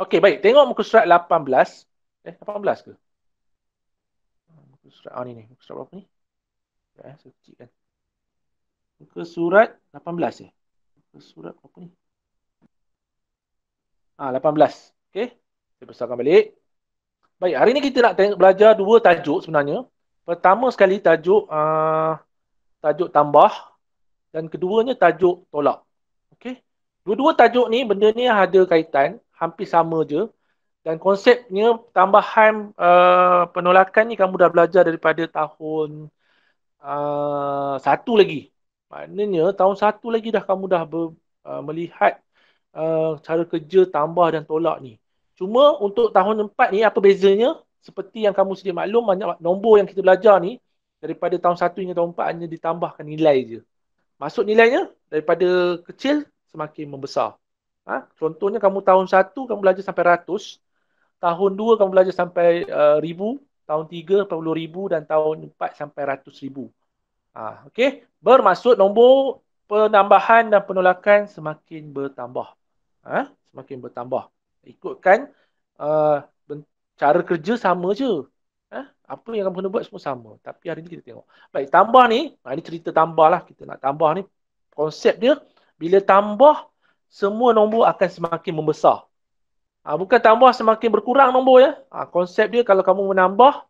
Okey, baik. Tengok muka surat 18. 18 ke? Muka surat, ni. Muka surat berapa ni? Saya kecilkan. Muka surat 18 ya? Muka surat apa ni? 18. Okey. Saya besarkan balik. Baik, hari ni kita nak belajar dua tajuk sebenarnya. Pertama sekali tajuk tambah dan keduanya tajuk tolak. Okey. Dua-dua tajuk ni, benda ni ada kaitan, hampir sama je. Dan konsepnya tambahan penolakan ni kamu dah belajar daripada tahun satu lagi. Maknanya tahun satu lagi dah kamu dah melihat cara kerja tambah dan tolak ni. Cuma untuk tahun 4 ni apa bezanya? Seperti yang kamu sedia maklum, banyak nombor yang kita belajar ni daripada tahun 1 hingga tahun 4 hanya ditambahkan nilai je. Masuk nilainya daripada kecil semakin membesar. Contohnya kamu tahun 1 kamu belajar sampai ratus, tahun 2 kamu belajar sampai ribu, tahun 3 40,000 dan tahun 4 sampai ratus ribu. Okey, bermaksud nombor penambahan dan penolakan semakin bertambah. Semakin bertambah. Ikutkan cara kerja sama je. Apa yang kamu kena buat semua sama. Tapi hari ni kita tengok. Baik, tambah ni, ini cerita tambah lah. Kita nak tambah ni. Konsep dia, bila tambah, semua nombor akan semakin membesar. Bukan tambah semakin berkurang nombor ya. Konsep dia kalau kamu menambah,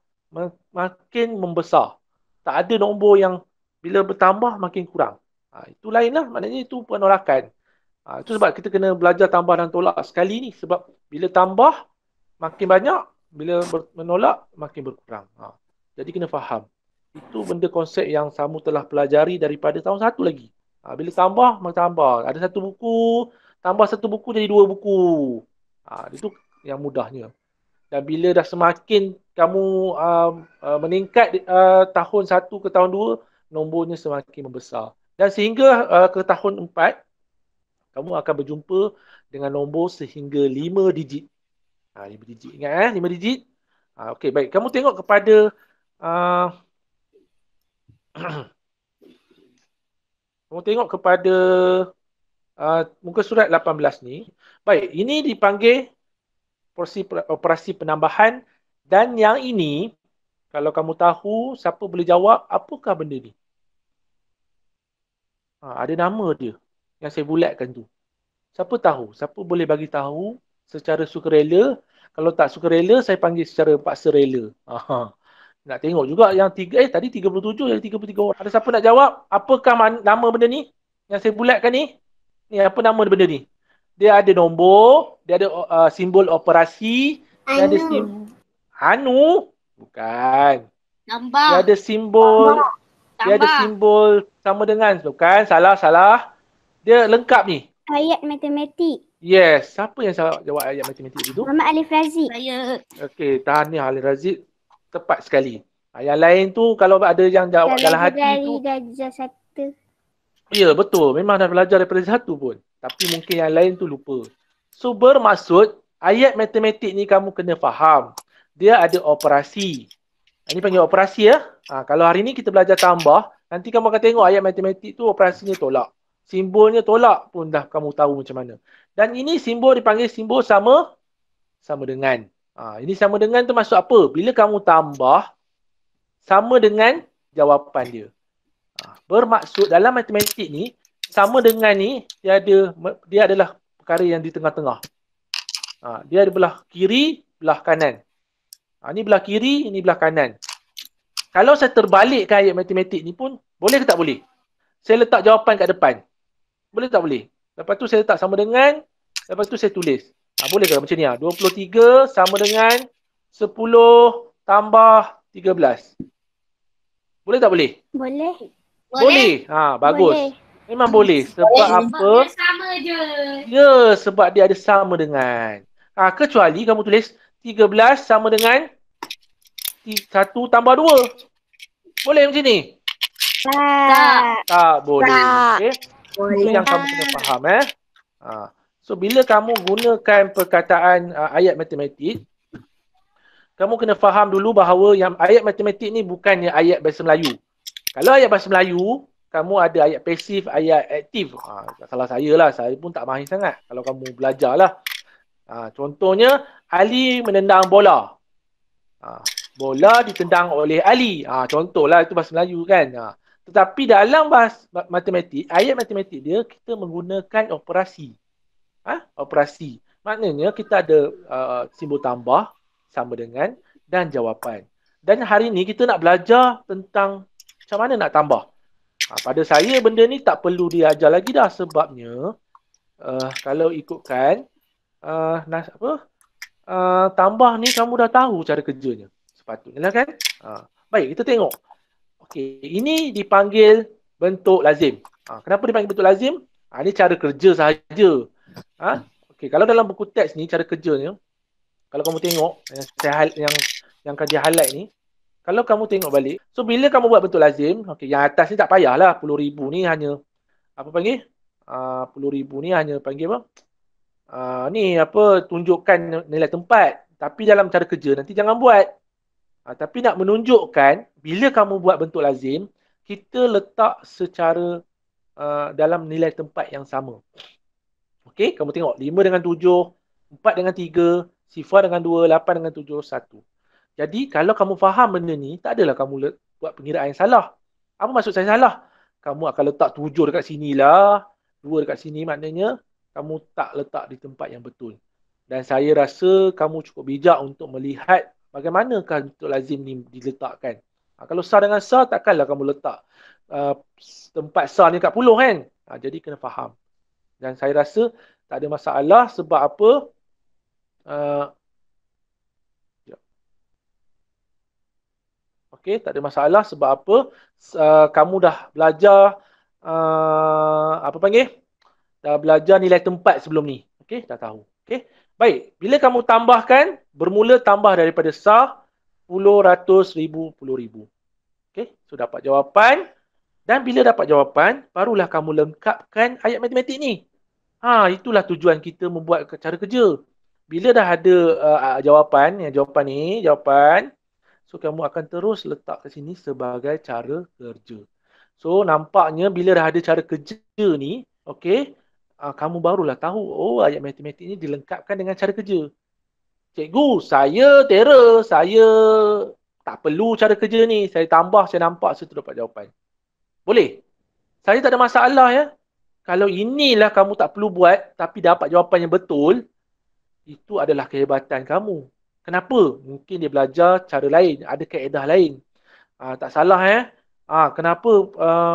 makin membesar. Tak ada nombor yang bila bertambah makin kurang. Itu lain lah. Maknanya itu penolakan. Itu sebab kita kena belajar tambah dan tolak sekali ni. Sebab bila tambah, makin banyak. Bila menolak, makin berkurang. Jadi kena faham. Itu benda konsep yang kamu telah pelajari daripada tahun satu lagi. Bila tambah, makin tambah. Ada satu buku, tambah satu buku jadi dua buku. Itu yang mudahnya. Dan bila dah semakin kamu meningkat tahun 1 ke tahun 2, nombornya semakin membesar. Dan sehingga ke tahun 4, kamu akan berjumpa dengan nombor sehingga 5 digit. 5 digit. Ingat 5 digit? Okey, baik. Kamu tengok kepada kamu tengok kepada muka surat 18 ni. Baik, ini dipanggil operasi penambahan dan yang ini kalau kamu tahu siapa boleh jawab apakah benda ni? Ada nama dia yang saya bulatkan tu. Siapa tahu? Siapa boleh bagi tahu secara sukarela? Kalau tak sukarela, saya panggil secara paksa rela. Nak tengok juga yang tadi 37 jadi 33 orang. Ada siapa nak jawab? Apakah nama benda ni? Yang saya bulatkan ni? Ni apa nama benda ni? Dia ada nombor, dia ada simbol operasi, dia ada Anu? Bukan. Tambah. Dia ada simbol sama dengan. Bukan, salah. Dia lengkap ni. Ayat matematik. Yes, siapa yang jawab ayat matematik itu? Muhammad Alif Razik. Saya. Okey, tahniah Alif Razik. Tepat sekali. Yang lain tu kalau ada yang jawab dalam hati tu. Darjah 1. Ya, betul. Memang dah belajar daripada 1 pun. Tapi mungkin yang lain tu lupa. So, bermaksud ayat matematik ni kamu kena faham. Dia ada operasi. Ini panggil operasi ya. Kalau hari ni kita belajar tambah, nanti kamu akan tengok ayat matematik tu operasinya tolak. Simbolnya tolak pun dah kamu tahu macam mana. Dan ini simbol dipanggil simbol sama dengan. Ini sama dengan tu maksud apa? Bila kamu tambah, sama dengan jawapan dia. Bermaksud dalam matematik ni, sama dengan ni, dia adalah perkara yang di tengah-tengah. Dia ada belah kiri, belah kanan. Ni belah kiri, ni belah kanan. Kalau saya terbalikkan ayat matematik ni pun, boleh ke tak boleh? Saya letak jawapan kat depan. Boleh tak boleh? Lepas tu saya letak sama dengan, lepas tu saya tulis. Boleh ke macam ni? 23 sama dengan 10 tambah 13. Boleh tak boleh? Boleh. Boleh. Bagus. Boleh. Memang boleh. Sebab apa? Sebab sama je. Ya, sebab dia ada sama dengan. Kecuali kamu tulis 13 sama dengan 1 tambah 2. Boleh macam ni? Tak boleh. Okay? Itu yang kamu kena faham. So, bila kamu gunakan perkataan ayat matematik, kamu kena faham dulu bahawa yang ayat matematik ni bukannya ayat bahasa Melayu. Kalau ayat bahasa Melayu, kamu ada ayat pasif, ayat aktif. Salah saya lah. Saya pun tak mahir sangat. Kalau kamu belajar lah. Contohnya, Ali menendang bola. Bola ditendang oleh Ali. Contohlah, itu bahasa Melayu kan. Tetapi dalam bahasa matematik, ayat matematik dia, kita menggunakan operasi. Operasi. Maknanya kita ada simbol tambah sama dengan dan jawapan. Dan hari ni kita nak belajar tentang macam mana nak tambah. Pada saya benda ni tak perlu diajar lagi dah sebabnya kalau ikutkan tambah ni kamu dah tahu cara kerjanya. Sepatutnya lah kan? Baik, kita tengok. Okey, ini dipanggil bentuk lazim. Kenapa dipanggil bentuk lazim? Ini cara kerja sahaja. Okey, kalau dalam buku teks ni cara kerjanya, kalau kamu tengok yang kaji highlight ni, kalau kamu tengok balik, so bila kamu buat bentuk lazim, okey, yang atas ni tak payahlah, 10,000 ni hanya apa panggil? 10,000 ni hanya panggil apa? Ni apa, tunjukkan nilai tempat. Tapi dalam cara kerja nanti jangan buat. Tapi nak menunjukkan bila kamu buat bentuk lazim, kita letak secara dalam nilai tempat yang sama. Okey, kamu tengok 5 dengan 7, 4 dengan 3, 0 dengan 2, 8 dengan 7, 1. Jadi kalau kamu faham benda ni, tak adalah kamu buat pengiraan yang salah. Apa maksud saya salah? Kamu akan letak 7 dekat sini lah, 2 dekat sini, maknanya kamu tak letak di tempat yang betul. Dan saya rasa kamu cukup bijak untuk melihat bagaimanakah bentuk lazim ni diletakkan. Kalau sar dengan sar, takkanlah kamu letak tempat sar ni kat puluh kan? Jadi kena faham. Dan saya rasa tak ada masalah sebab apa? Okey, tak ada masalah sebab apa? Kamu dah belajar apa panggil? Dah belajar nilai tempat sebelum ni. Okey, dah tahu. Okey. Baik, bila kamu tambahkan, bermula tambah daripada sah, puluh, ratus, ribu, puluh ribu. Okey, so dapat jawapan. Dan bila dapat jawapan, barulah kamu lengkapkan ayat matematik ni. Itulah tujuan kita membuat cara kerja. Bila dah ada jawapan ni, jawapan, so kamu akan terus letak ke sini sebagai cara kerja. So nampaknya bila dah ada cara kerja ni, okey, kamu barulah tahu, ayat matematik ni dilengkapkan dengan cara kerja. Cikgu, saya terror, saya tak perlu cara kerja ni. Saya tambah, saya nampak, saya dapat jawapan. Boleh? Saya tak ada masalah ya. Kalau inilah kamu tak perlu buat, tapi dapat jawapan yang betul, itu adalah kehebatan kamu. Kenapa? Mungkin dia belajar cara lain, ada kaedah lain. Tak salah kenapa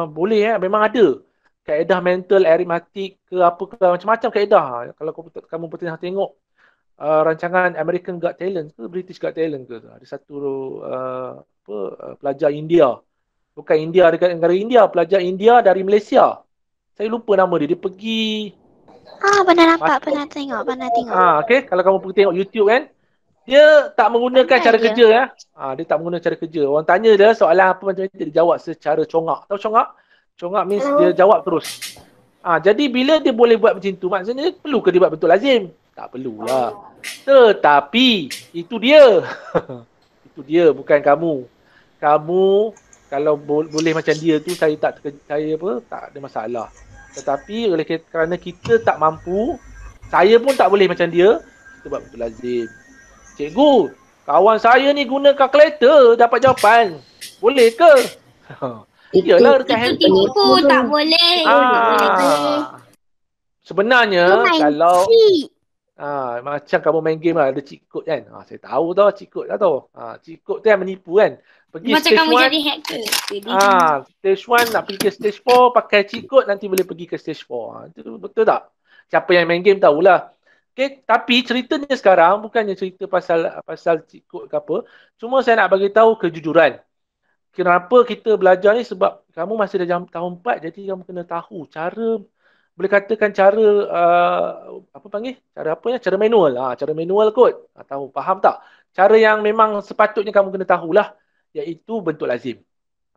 boleh memang ada. Kaedah mental, aritmatik ke apa ke, macam-macam kaedah. Kalau kamu pernah tengok rancangan American Got Talent ke British Got Talent ke, ada satu pelajar India. Bukan India dekat negara India, pelajar India dari Malaysia. Saya lupa nama dia. Dia pergi pernah nampak, pernah tengok. Okey, kalau kamu pergi tengok YouTube kan, dia tak menggunakan cara kerja dia tak menggunakan cara kerja. Orang tanya dia soalan apa macam ni, dia jawab secara congak. Tahu congak? Congak means dia jawab terus. Jadi bila dia boleh buat macam tu, maksudnya perlu ke dia buat bentuk lazim? Tak perlulah. Tetapi itu dia. Itu dia, bukan kamu. Kamu kalau boleh macam dia tu, saya tak ada masalah. Tetapi kerana kita tak mampu, saya pun tak boleh macam dia, kita buat bentuk lazim. Cikgu, kawan saya ni guna kalkulator dapat jawapan. Boleh ke? Iyalah dekat handphone. Tipu, tak boleh. Sebenarnya kalau macam kamu main game lah, ada cheat code kan. Saya tahu tau cheat code lah tau. Cheat code tu yang menipu kan. Pergi Macam stage kamu 1, jadi hacker. stage 1 nak pergi ke stage 4, pakai cheat code nanti boleh pergi ke stage 4. Itu betul tak? Siapa yang main game tahulah. Okay, tapi ceritanya sekarang bukannya cerita pasal cheat code ke apa. Cuma saya nak bagi tahu kejujuran. Kenapa kita belajar ni, sebab kamu masih dah tahun 4, jadi kamu kena tahu cara, boleh katakan cara apa panggil? Cara apa ya? Cara manual. Cara manual kot. Tahu, faham tak? Cara yang memang sepatutnya kamu kena tahulah, iaitu bentuk lazim.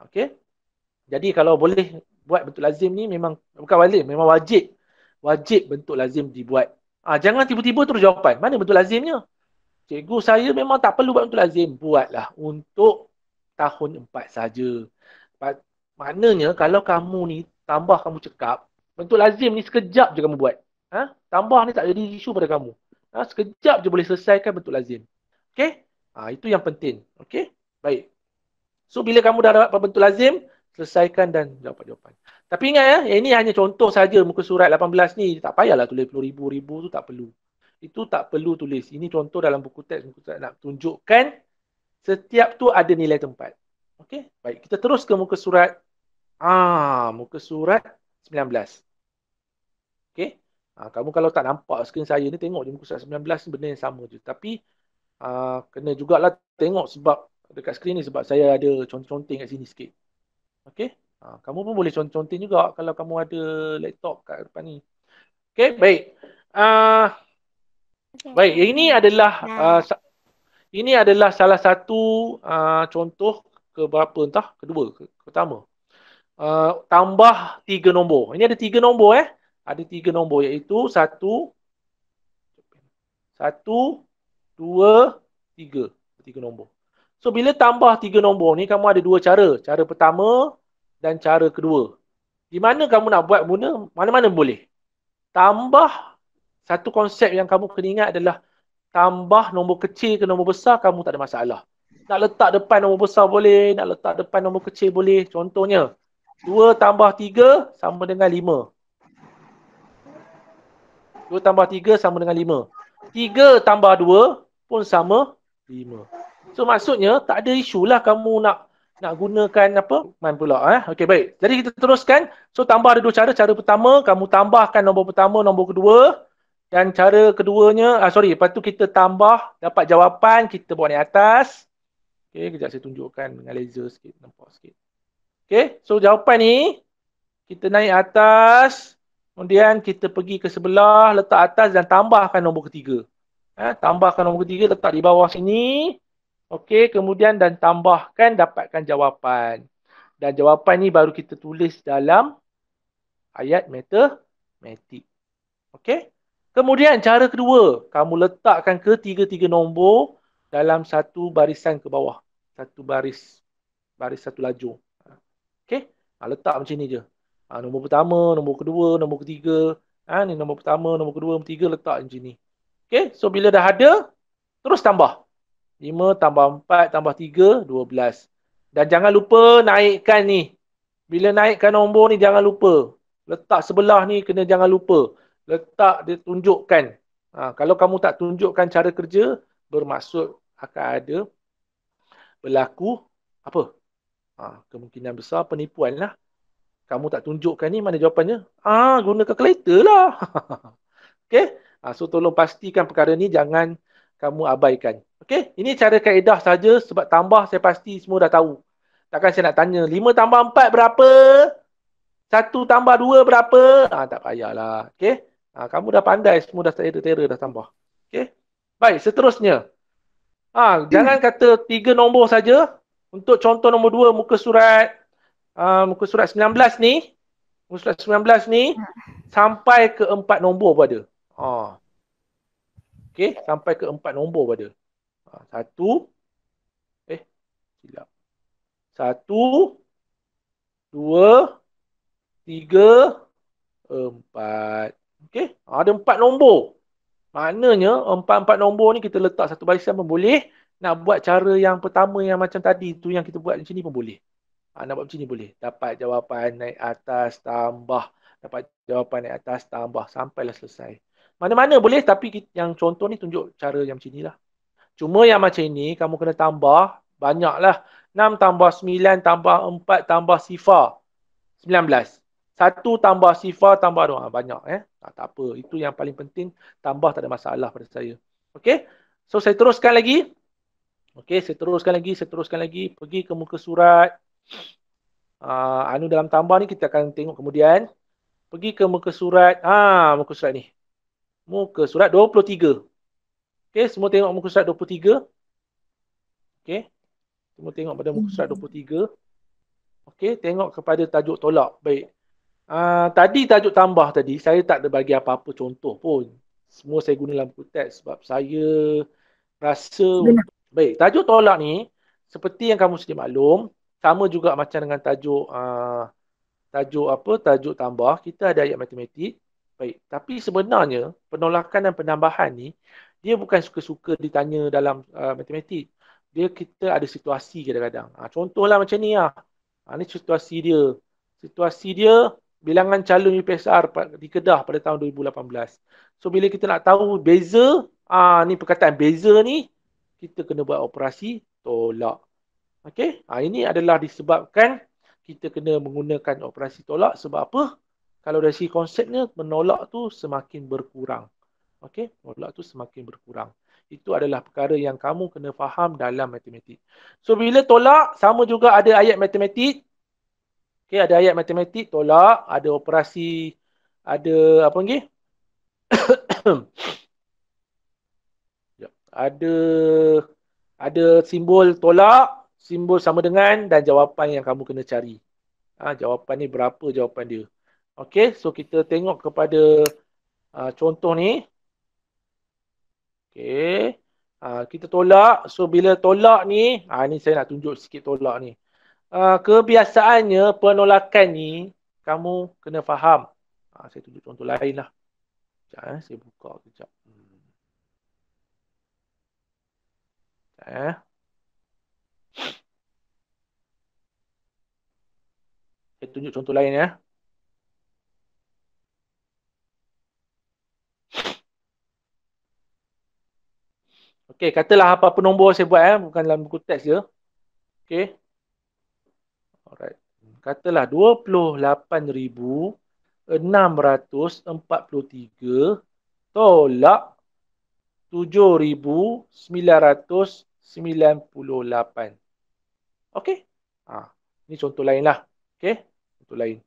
Okey? Jadi kalau boleh buat bentuk lazim ni memang bukan wajib, memang wajib. Wajib bentuk lazim dibuat. Jangan tiba-tiba terus jawapan. Mana bentuk lazimnya? Cikgu, saya memang tak perlu buat bentuk lazim. Buatlah untuk tahun 4 saja. Maknanya kalau kamu ni tambah kamu cekap, bentuk lazim ni sekejap je kamu buat. Tambah ni tak jadi isu pada kamu. Sekejap je boleh selesaikan bentuk lazim. Okey? Itu yang penting. Okey? Baik. So, bila kamu dah dapat bentuk lazim, selesaikan dan jawapan-jawapan. Tapi ingat ya, yang ini hanya contoh saja muka surat 18 ni. Tak payahlah tulis ribu tu tak perlu. Itu tak perlu tulis. Ini contoh dalam buku teks nak tunjukkan setiap tu ada nilai tempat. Okey? Baik, kita terus ke muka surat muka surat 19. Okey? Kamu kalau tak nampak skrin saya ni, tengok je muka surat 19 ni benda yang sama je. Tapi kena jugalah tengok sebab dekat skrin ni sebab saya ada conteng kat sini sikit. Okey? Kamu pun boleh conteng juga kalau kamu ada laptop kat depan ni. Okey, baik. Baik, ini adalah salah satu contoh ke berapa entah, kedua, pertama. Tambah 3 nombor. Ini ada 3 nombor Ada 3 nombor iaitu 1, 2, 3. 3 nombor. So, bila tambah 3 nombor ni, kamu ada 2 cara. Cara pertama dan cara kedua. Di mana kamu nak buat guna, mana-mana boleh. Tambah, satu konsep yang kamu kena ingat adalah tambah nombor kecil ke nombor besar, kamu tak ada masalah. Nak letak depan nombor besar boleh, nak letak depan nombor kecil boleh. Contohnya, 2 tambah 3 sama dengan 5. 2 tambah 3 sama dengan 5. 3 tambah 2 pun sama 5. So maksudnya tak ada isu lah kamu nak gunakan apa? Man pula. Okey, baik. Jadi kita teruskan. So tambah ada 2 cara. Cara pertama, kamu tambahkan nombor pertama, nombor kedua. Dan cara keduanya, lepas tu kita tambah, dapat jawapan, kita buat naik atas. Okey, kejap saya tunjukkan dengan laser sikit. Nampak sikit. Okey, so jawapan ni, kita naik atas. Kemudian kita pergi ke sebelah, letak atas dan tambahkan nombor ketiga. Tambahkan nombor ketiga, letak di bawah sini. Okey, kemudian dan tambahkan, dapatkan jawapan. Dan jawapan ni baru kita tulis dalam ayat matematik. Okey. Kemudian cara kedua, kamu letakkan ketiga-tiga nombor dalam satu barisan ke bawah. Satu baris satu lajur. Okey. Letak macam ni je. Nombor pertama, nombor kedua, nombor ketiga. Ni nombor pertama, nombor kedua, nombor ketiga, letak macam ni. Okey. So bila dah ada, terus tambah. 5 tambah 4 tambah 3, 12. Dan jangan lupa naikkan ni. Bila naikkan nombor ni, jangan lupa. Letak sebelah ni, kena jangan lupa. Letak dia tunjukkan. Kalau kamu tak tunjukkan cara kerja, bermaksud akan ada berlaku apa? Kemungkinan besar penipuan lah. Kamu tak tunjukkan ni, mana jawapannya? Guna kalkulator lah. Okey? So tolong pastikan perkara ni jangan kamu abaikan. Okey? Ini cara kaedah saja sebab tambah saya pasti semua dah tahu. Takkan saya nak tanya 5 tambah 4 berapa? 1 tambah 2 berapa? Tak payahlah. Okey? Kamu dah pandai, semua dah tera-tera dah tambah. Okey? Baik, seterusnya. Jangan kata 3 nombor saja. Untuk contoh nombor 2 muka surat 19 ni. Muka surat 19 ni sampai ke 4 nombor pun ada. Okey, sampai ke 4 nombor pun ada. 1, 2, 3, 4. Okey, ada 4 nombor. Maknanya 4 nombor ni kita letak satu barisan pun boleh. Nak buat cara yang pertama yang macam tadi tu yang kita buat macam ni pun boleh. Nak buat macam ni boleh. Dapat jawapan naik atas tambah. Dapat jawapan naik atas tambah. Sampailah selesai. Mana-mana boleh tapi yang contoh ni tunjuk cara yang macam ni lah. Cuma yang macam ni kamu kena tambah banyaklah. 6 tambah 9 tambah 4 tambah sifar. 19. 1 tambah sifar tambah 2. Banyak tak apa. Itu yang paling penting. Tambah tak ada masalah pada saya. Okey. So saya teruskan lagi. Okey, saya teruskan lagi. Pergi ke muka surat. Dalam tambah ni kita akan tengok kemudian. Pergi ke muka surat. Muka surat ni. Muka surat 23. Okey, semua tengok muka surat 23. Okey. Semua tengok pada muka surat 23. Okey, tengok kepada tajuk tolak. Baik. Tadi tajuk tambah tadi, saya tak ada bagi apa-apa contoh pun. Semua saya guna dalam buku teks sebab saya rasa... Baik, tajuk tolak ni, seperti yang kamu sedia maklum, sama juga macam dengan tajuk tambah. Kita ada ayat matematik. Baik. Tapi sebenarnya penolakan dan penambahan ni dia bukan suka-suka ditanya dalam matematik. Kita ada situasi kadang-kadang. Contohlah macam ni lah. Ni situasi dia. Situasi dia bilangan calon UPSR di Kedah pada tahun 2018. So bila kita nak tahu beza, ni perkataan beza ni, kita kena buat operasi tolak. Okey? Ini adalah disebabkan kita kena menggunakan operasi tolak sebab apa? Kalau dari segi konsepnya, menolak tu semakin berkurang. Okey? Menolak tu semakin berkurang. Itu adalah perkara yang kamu kena faham dalam matematik. So, bila tolak, sama juga ada ayat matematik. Okey, ada ayat matematik, tolak. Ada operasi, ada apa lagi? ada ada simbol tolak, simbol sama dengan dan jawapan yang kamu kena cari. Jawapan ni berapa jawapan dia. Okey, so kita tengok kepada contoh ni. Okey. Kita tolak. So bila tolak ni, ni saya nak tunjuk sikit tolak ni. Kebiasaannya penolakan ni kamu kena faham. Saya tunjuk contoh lain lah. Sekejap, saya buka kejap. Saya tunjuk contoh lain ya. Okey, katalah apa-apa nombor saya buat bukan dalam buku teks je. Okey. Alright. Katalah 28,643 tolak 7,998. Okey. Ni contoh lain lah. Okey. Contoh lain.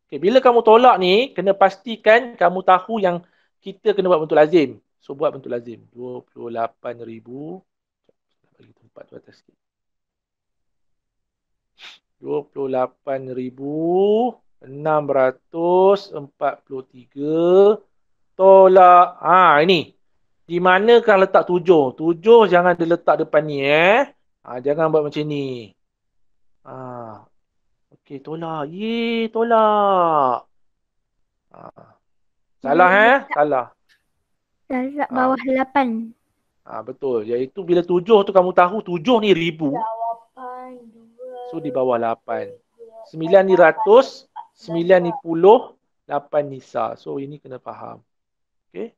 Okey, bila kamu tolak ni, kena pastikan kamu tahu yang kita kena buat bentuk lazim. So, buat bentuk lazim. 28,000. Bagi tempat tu atas sikit. 28,643 tolak. Ini. Di manakah letak 7? 7 jangan diletak depan ni jangan buat macam ni. Okey, tolak. Tolak. Salah Salah. Letak bawah 8. Betul. Iaitu bila 7 tu kamu tahu 7 ni ribu. So di bawah 8. 9 ni ratus, 9 ni puluh, 8 ni sah. So ini kena faham. Okey.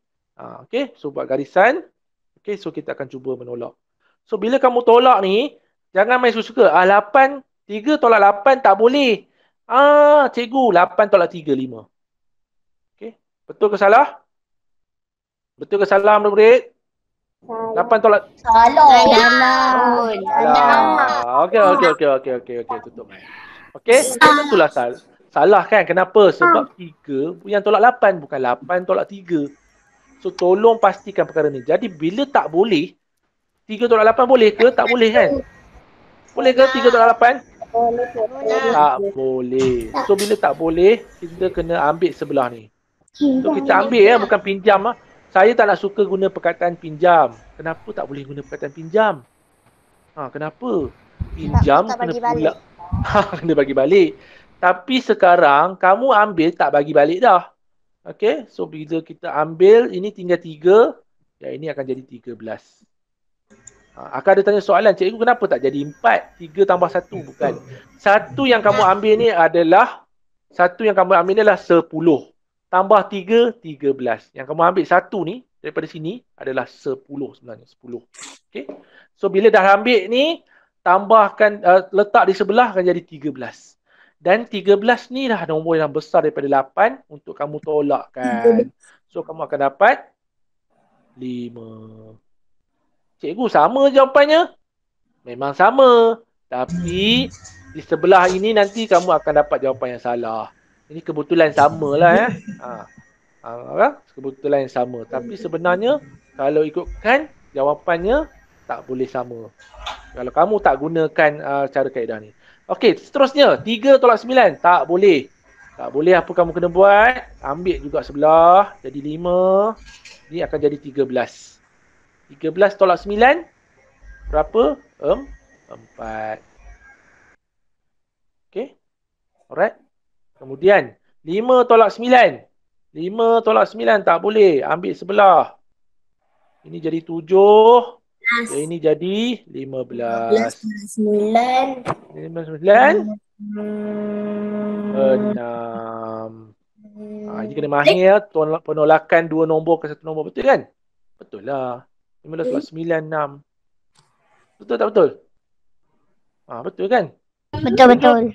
Okey, so buat garisan. Okey, so kita akan cuba menolak. So bila kamu tolak ni, jangan main suka-suka. 8, 3 tolak 8 tak boleh. Cikgu, 8 tolak 3, 5. Okey, betul ke salah? Betul ke salah, murid-murid? 8 tolak Salah. Okey, tutup. Okey, itulah salah kan? Kenapa? Sebab 3 yang tolak 8 bukan 8 tolak 3. So tolong pastikan perkara ni. Jadi bila tak boleh, 3 tolak 8 boleh ke? Tak boleh kan? Boleh ke 3 tolak 8? Tak boleh. So bila tak boleh, kita kena ambil sebelah ni. So kita ambil bukan pinjam. Saya tak nak suka guna perkataan pinjam. Kenapa tak boleh guna perkataan pinjam? Kenapa? Pinjam kena pula. Kena bagi balik. Tapi sekarang kamu ambil tak bagi balik dah. Okey, so bila kita ambil ini tinggal 3, ini akan jadi 13. Akan ada tanya soalan, cikgu kenapa tak jadi 4? 3 tambah 1 bukan. Satu yang kamu ambil ni adalah 10. Tambah 3, 13. Yang kamu ambil 1 ni, daripada sini adalah 10 sebenarnya. 10. Okay. So, bila dah ambil ni, tambahkan, letak di sebelah akan jadi 13. Dan 13 ni dah nombor yang besar daripada 8 untuk kamu tolakkan. So, kamu akan dapat 5. Cikgu, sama jawapannya? Memang sama. Tapi, di sebelah ini nanti kamu akan dapat jawapan yang salah. Ini kebetulan sama lah kebetulan yang sama. Tapi sebenarnya kalau ikutkan jawapannya tak boleh sama. Kalau kamu tak gunakan cara kaedah ni. Okey, seterusnya 3 tolak 9 tak boleh. Tak boleh, apa kamu kena buat? Ambil juga sebelah jadi 5. Ni akan jadi 13. 13 tolak 9 berapa? 4. Okey. Alright. Kemudian 5 tolak 9. 5 tolak 9 tak boleh. Ambil sebelah. Ini jadi 7. Ini jadi 15. 9. 9. 6. Ini kena mahir ya. Penolakan 2 nombor ke 1 nombor. Betul kan? Betul lah. 15 tolak 9, 6. Betul tak betul? Betul kan? Betul. Jangan jangan.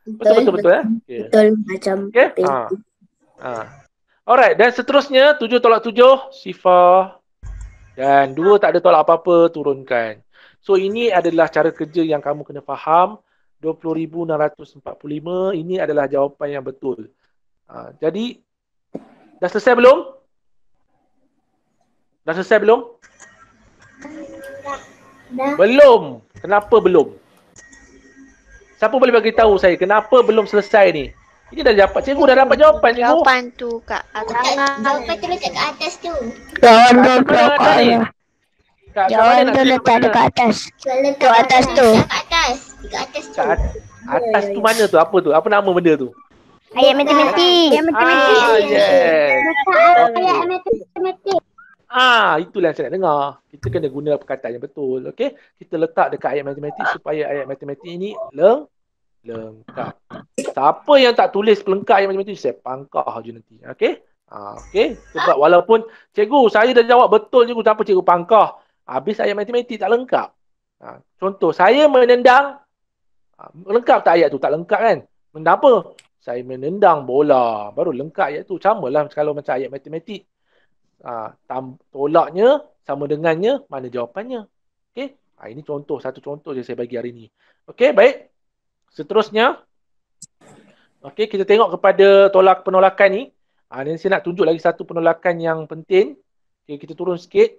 Betul eh? Okay. Betul macam Okay? Alright, dan seterusnya 7 tolak 7 sifar. Dan 2 tak ada tolak apa-apa, turunkan. So ini adalah cara kerja yang kamu kena faham. 20,645 ini adalah jawapan yang betul. Jadi dah selesai belum? Dah selesai belum? Belum. Kenapa belum? Siapa boleh bagi tahu saya kenapa belum selesai ni? Ini dah dapat, cikgu dah dapat jawapan cikgu. Jawapan tu kat atas. Jawapan tu letak kat atas tu. Jawapan tu Kat mana ni? Kat Jawapan mana tu nak letak dekat atas. Tu atas tu. Kat atas. Dekat atas tu. atas tu mana tu? Apa tu? Apa nama benda tu? Ayat matematik. Yes. Ayat matematik. Itulah yang saya nak dengar. Kita kena guna perkataan yang betul. Okey? Kita letak dekat ayat matematik supaya ayat matematik ini lengkap. Siapa yang tak tulis pelengkap ayat matematik, saya pangkah je nanti. Okey? Okey? Sebab walaupun cikgu, saya dah jawab betul cikgu, tapi cikgu pangkah. Habis ayat matematik tak lengkap. Contoh, saya menendang. Lengkap tak ayat tu? Tak lengkap kan? Menendang apa? Saya menendang bola. Baru lengkap ayat tu. Sama lah kalau macam ayat matematik. Tolaknya sama dengannya, mana jawapannya. Okey? Ini contoh, satu contoh je saya bagi hari ni. Okey, baik. Seterusnya, okey, kita tengok kepada penolakan ni. Ni saya nak tunjuk lagi satu penolakan yang penting. Okey, kita turun sikit.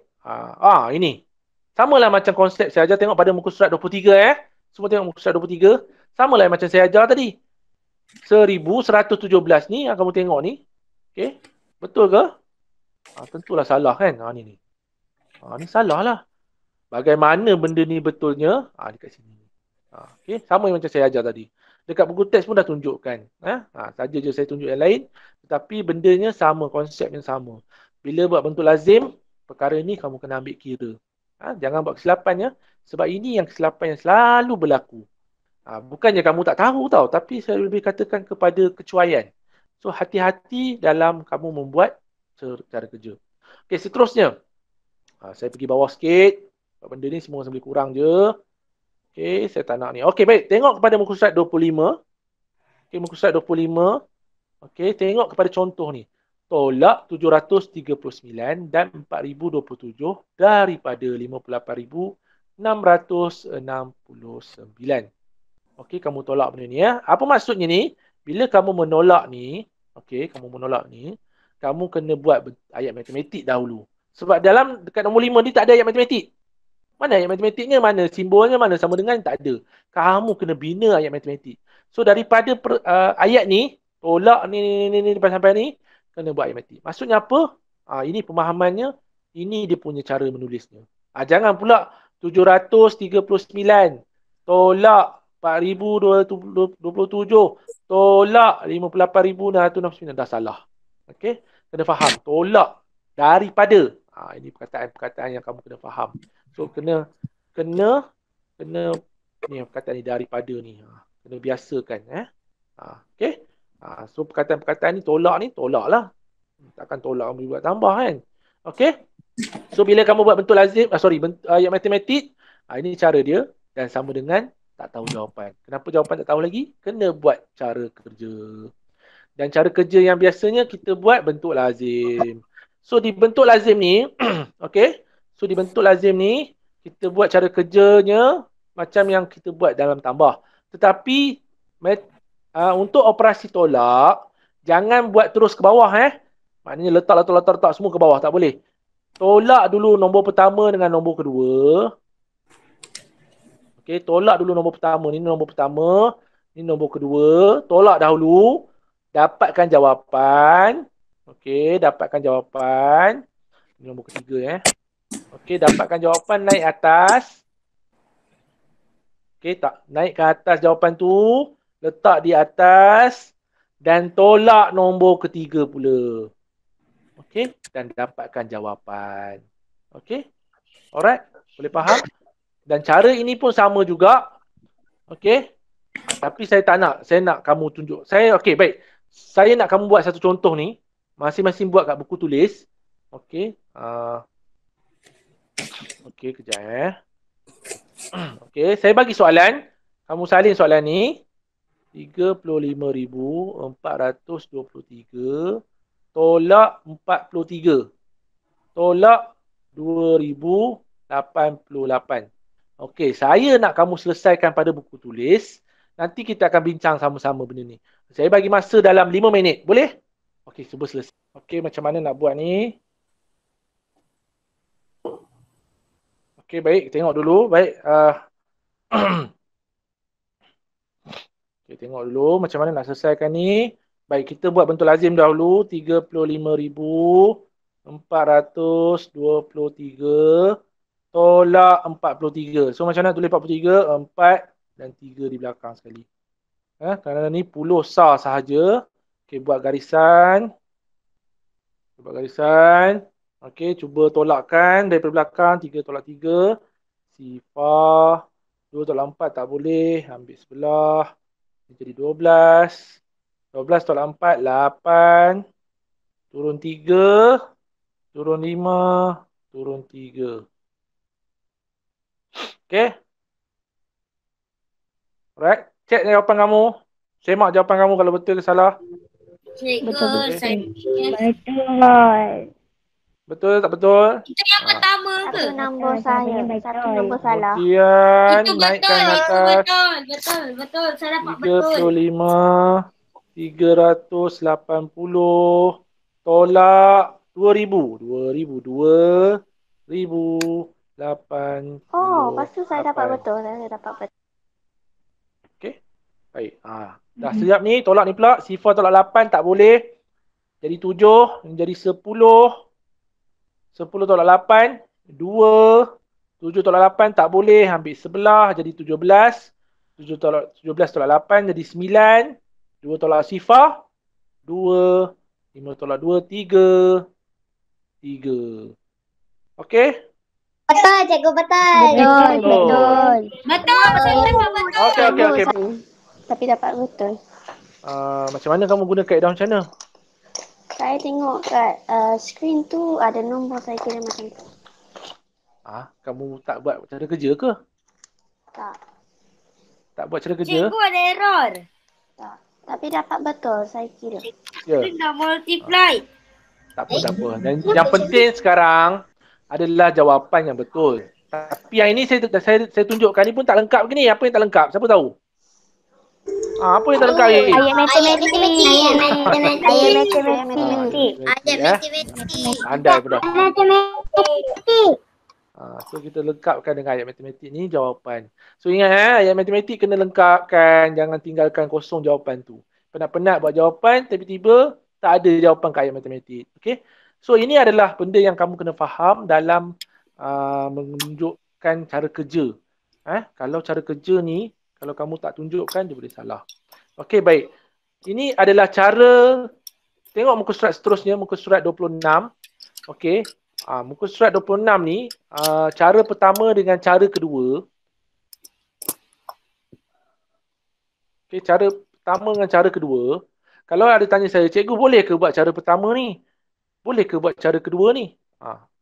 Ini. Samalah macam konsep saya ajar, tengok pada muka surat 23 Semua tengok muka surat 23. Samalah macam saya ajar tadi. 1117 ni yang kamu tengok ni. Okey. Betul ke? Tentulah salah kan? Ni. Ni salah lah. Bagaimana benda ni betulnya? Dekat sini. Okey, sama macam saya ajar tadi. Dekat buku teks pun dah tunjukkan. Saja je saya tunjuk yang lain. Tetapi bendanya sama, konsepnya sama. Bila buat bentuk lazim, perkara ni kamu kena ambil kira. Jangan buat kesilapan ya. Sebab ini yang kesilapan yang selalu berlaku. Bukannya kamu tak tahu tau. Tapi saya lebih katakan kepada kecuaian. So hati-hati dalam kamu membuat cara kerja. Okey, seterusnya. Saya pergi bawah sikit. Benda ni semua boleh kurang je. Okey, saya tak nak ni. Okey, baik. Tengok kepada muka surat 25. Okey, muka surat 25. Okey, tengok kepada contoh ni. Tolak 739 dan 4027 daripada 58,669. Okey, kamu tolak benda ni ya. Apa maksudnya ni? Bila kamu menolak ni, kamu kena buat ayat matematik dahulu. Sebab dekat nombor 5 ni tak ada ayat matematik. Mana ayat matematiknya? Mana simbolnya? Mana sama dengan? Tak ada. Kamu kena bina ayat matematik. So daripada ayat ni, tolak ni sampai ni, kena buat ayat matematik. Maksudnya apa? Ini pemahamannya. Ini dia punya cara menulisnya. Jangan pula 739 tolak 4,227 tolak 58,669. Dah salah. Okey? Kena faham. Tolak daripada. Ini perkataan-perkataan yang kamu kena faham. So kena ni perkataan ni daripada ni. Kena biasakan okey. So perkataan-perkataan ni tolak lah. Takkan tolak kamu buat tambah kan. Okey. So bila kamu buat bentuk lazim, ayat matematik, ini cara dia dan sama dengan tak tahu jawapan. Kenapa jawapan tak tahu lagi? Kena buat cara kerja. Dan cara kerja yang biasanya kita buat bentuk lazim. So di bentuk lazim ni, okey. So di bentuk lazim ni, kita buat cara kerjanya macam yang kita buat dalam tambah. Tetapi untuk operasi tolak, jangan buat terus ke bawah Maknanya letak semua ke bawah, tak boleh. Tolak dulu nombor pertama dengan nombor kedua. Okey, tolak dulu nombor pertama. Ni nombor pertama, ni nombor kedua. Tolak dahulu, dapatkan jawapan. Okey, dapatkan jawapan. Ini nombor ketiga Okey, dapatkan jawapan, naik atas. Okey, naik ke atas jawapan tu, letak di atas. dan tolak nombor ketiga pula. Okey, dan dapatkan jawapan. Okey? Alright? Boleh faham? Dan cara ini pun sama juga. Okey? Tapi saya tak nak. Saya nak kamu tunjuk. Okey, baik. Saya nak kamu buat satu contoh ni. Masing-masing buat kat buku tulis. Okey. Okey, kejap Okey, saya bagi soalan. Kamu salin soalan ni. 35,423 tolak 43 tolak 2,088. Okey, saya nak kamu selesaikan pada buku tulis. Nanti kita akan bincang sama-sama benda ni. Saya bagi masa dalam 5 minit. Boleh? Okey, cuba selesai. Okey, macam mana nak buat ni? Okey, baik. Tengok dulu. Baik. Okay, tengok dulu macam mana nak selesaikan ni. Baik, kita buat bentuk lazim dahulu. 35,423 tolak 43. So macam mana tulis 43? 4 dan 3 di belakang sekali. Kerana ni puluh sah sahaja. Okay, buat garisan. Okay, cuba tolakkan daripada belakang. 3 tolak 3. Sifar. 2 tolak 4 tak boleh. Ambil sebelah. Jadi 12. 12 tolak 4, 8. Turun 3. Turun 5. Turun 3. Okay. Alright. Cek jawapan kamu. Semak jawapan kamu kalau betul ke salah. Betul. Betul tak betul? Itu yang pertama ke? Satu nombor saya, satu nombor salah. Kemudian Itu naikkan betul, atas. betul. Saya dapat betul. 35, 380 tolak 2,000. 2,080. Oh, lepas tu saya dapat betul. Okey. Baik. Dah siap ni, tolak ni pula. Sifar tolak 8 tak boleh. Jadi 7, jadi 10. 10 tolak 8, 2. 7 tolak 8 tak boleh, ambil sebelah jadi 17. 17 tolak 8 jadi 9. 2 tolak sifar, 2. 5 tolak 2, 3. 3. Okey? Betul, cikgu betul. Betul, saya dapat betul. Okey. Tapi dapat betul. Macam mana kamu guna kaedah macam mana? Saya tengok kat skrin tu ada nombor saya kira macam tu. Kamu tak buat cara kerja ke? Tak. Tak buat cara kerja? Cikgu ada error. Tak. Tapi dapat betul saya kira. Ya. Dia dah multiply. Tak apa. Dan yang penting sekarang adalah jawapan yang betul. Tapi yang ini saya tunjukkan ni pun tak lengkap begini. Apa yang tak lengkap? Siapa tahu? Apa yang tak lengkap ni? Ayat matematik. Andai pula. Matematik. So kita lengkapkan dengan ayat matematik ni jawapan. So ingat ayat matematik kena lengkapkan. Jangan tinggalkan kosong jawapan tu. Penat-penat buat jawapan, tiba-tiba tak ada jawapan kat ayat matematik. Okay? So ini adalah benda yang kamu kena faham dalam menunjukkan cara kerja. Kalau cara kerja ni, kalau kamu tak tunjukkan, dia boleh salah. Okey, baik. Ini adalah cara, tengok muka surat seterusnya, muka surat 26. Okey. Muka surat 26 ni, cara pertama dengan cara kedua. Okey, cara pertama dengan cara kedua. Kalau ada tanya saya, cikgu boleh ke buat cara pertama ni? Boleh ke buat cara kedua ni?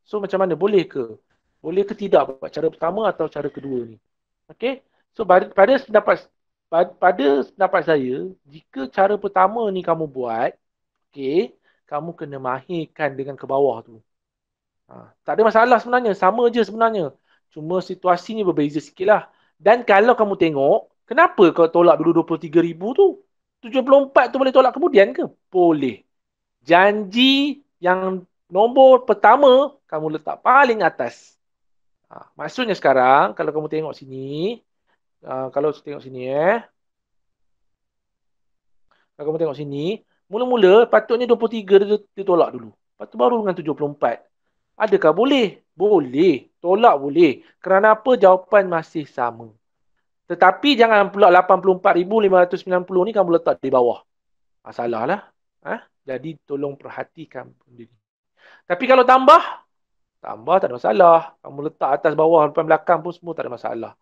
So macam mana? Boleh ke? Boleh ke tidak buat cara pertama atau cara kedua ni? Okey. So pada pendapat saya, jika cara pertama ni kamu buat, okey, kamu kena mahirkan dengan ke bawah tu. Tak ada masalah sebenarnya, sama je sebenarnya. Cuma situasinya berbeza sikit lah. Dan kalau kamu tengok, kenapa kau tolak dulu 23,000 tu? 74 tu boleh tolak kemudian ke? Boleh. Janji yang nombor pertama, kamu letak paling atas. Maksudnya sekarang, kalau kamu tengok sini, kalau tengok sini kalau kamu tengok sini, mula-mula patutnya 23 dia tolak dulu. Lepas tu baru dengan 74. Adakah boleh? Boleh. Tolak boleh. Kerana apa? Jawapan masih sama. Tetapi jangan pula 84,590 ni kamu letak di bawah. Salah lah. Jadi tolong perhatikan benda ni. Tapi kalau tambah tak ada masalah. Kamu letak atas bawah depan belakang pun semua tak ada masalah.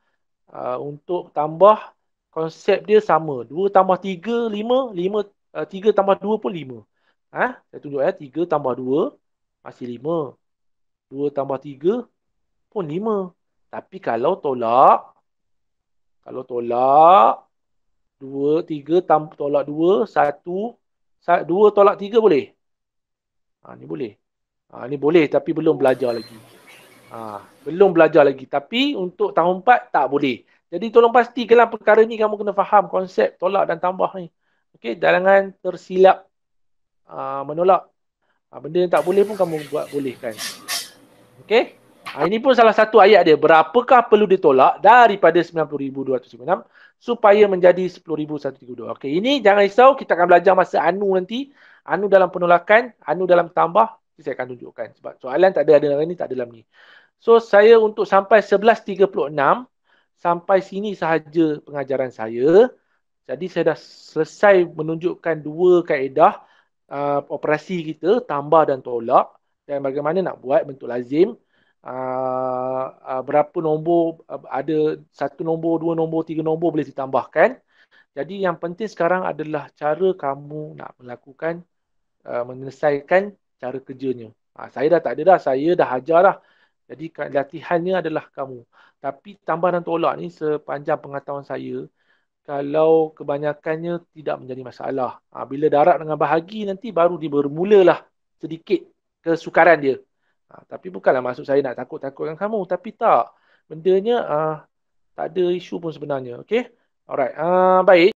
Untuk tambah konsep dia sama. 2 tambah 3 5, 3 tambah 2 pun 5. Saya tunjuk 3 tambah 2 masih 5. 2 tambah 3 pun 5. Tapi kalau tolak 2 3 tolak 2 1 2 tolak 3 boleh. Ni boleh. Ni boleh tapi belum belajar lagi. Belum belajar lagi. Tapi untuk tahun 4 tak boleh. Jadi tolong pastikanlah perkara ni kamu kena faham konsep tolak dan tambah ni. Okey, jangan tersilap menolak. Benda yang tak boleh pun kamu buat bolehkan. Okey? Ini pun salah satu ayat dia. Berapakah perlu ditolak daripada 90,256 supaya menjadi 10,132. Okey, ini jangan risau, kita akan belajar masa anu nanti. Anu dalam penolakan, anu dalam tambah, saya akan tunjukkan. Sebab soalan tak ada dalam ni, tak ada dalam ni. So, saya untuk sampai 11.36, sampai sini sahaja pengajaran saya. Jadi, saya dah selesai menunjukkan 2 kaedah operasi kita, tambah dan tolak. Dan bagaimana nak buat bentuk lazim. Berapa nombor, ada 1 nombor, 2 nombor, 3 nombor boleh ditambahkan. Jadi, yang penting sekarang adalah cara kamu nak melakukan, menyelesaikan cara kerjanya. Saya dah tak ada dah, saya dah ajar dah. Jadi latihannya adalah kamu. Tapi tambah dan tolak ni sepanjang pengetahuan saya, kalau kebanyakannya tidak menjadi masalah. Bila darab dengan bahagi nanti baru dia bermulalah sedikit kesukaran dia. Tapi bukanlah maksud saya nak takut-takutkan kamu. Tapi tak. Bendanya tak ada isu pun sebenarnya. Okay? Alright. Baik.